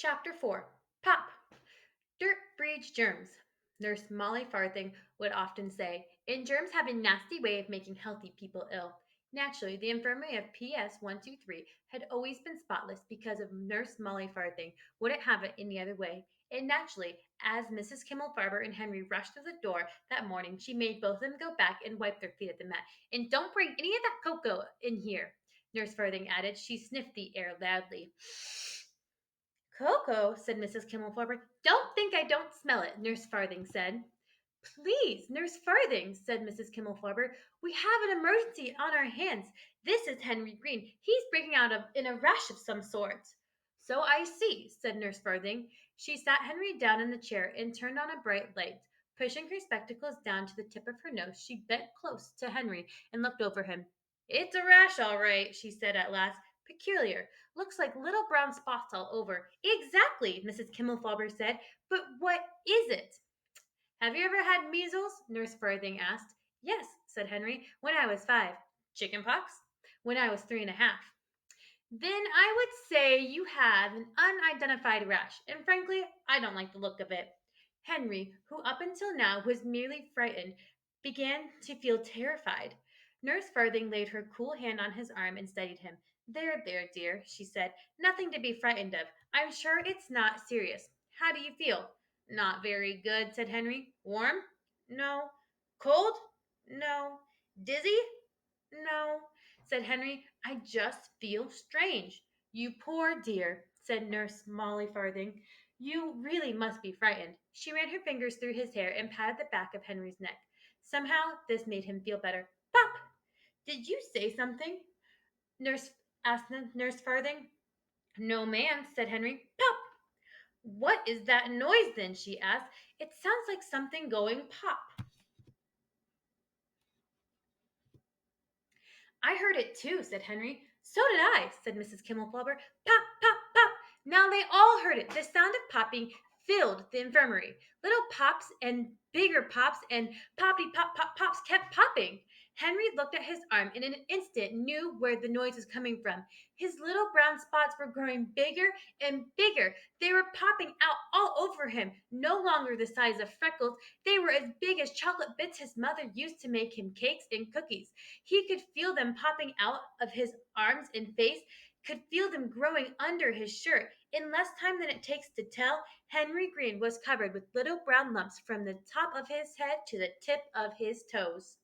Chapter 4 Pop! Dirt breeds germs. Nurse Molly Farthing would often say, and germs have a nasty way of making healthy people ill. Naturally, the infirmary of PS 123 had always been spotless because of Nurse Molly Farthing wouldn't have it any other way. And naturally, as Mrs. Kimmel Farber and Henry rushed through the door that morning, she made both of them go back and wipe their feet at the mat. And don't bring any of that cocoa in here, Nurse Farthing added. She sniffed the air loudly. Cocoa, said Mrs. Kimmelfarber. Don't think I don't smell it, Nurse Farthing said. Please, Nurse Farthing, said Mrs. Kimmelfarber. We have an emergency on our hands. This is Henry Green. He's breaking out in a rash of some sort. So I see, said Nurse Farthing. She sat Henry down in the chair and turned on a bright light. Pushing her spectacles down to the tip of her nose, she bent close to Henry and looked over him. It's a rash, all right, she said at last. Peculiar. Looks like little brown spots all over. Exactly, Mrs. Kimmelfaber said. But what is it? Have you ever had measles? Nurse Farthing asked. Yes, said Henry, when I was 5. Chicken pox? When I was 3.5. Then I would say you have an unidentified rash, and frankly, I don't like the look of it. Henry, who up until now was merely frightened, began to feel terrified. Nurse Farthing laid her cool hand on his arm and steadied him. There, dear, she said. Nothing to be frightened of. I'm sure it's not serious. How do you feel? Not very good, said Henry. Warm? No. Cold? No. Dizzy? No, said Henry. I just feel strange. You poor dear, said Nurse Molly Farthing. You really must be frightened. She ran her fingers through his hair and patted the back of Henry's neck. Somehow this made him feel better. Pop! Did you say something? Nurse asked Nurse Farthing. No, ma'am, said Henry. Pop! What is that noise then? She asked. It sounds like something going pop. I heard it too, said Henry. So did I, said Mrs. Kimmelflubber. Pop, pop, pop. Now they all heard it. The sound of popping filled the infirmary. Little pops and bigger pops and poppy pop pop pops kept popping. Henry looked at his arm and in an instant knew where the noise was coming from. His little brown spots were growing bigger and bigger. They were popping out all over him, no longer the size of freckles. They were as big as chocolate bits his mother used to make him cakes and cookies. He could feel them popping out of his arms and face, could feel them growing under his shirt. In less time than it takes to tell, Henry Green was covered with little brown lumps from the top of his head to the tip of his toes.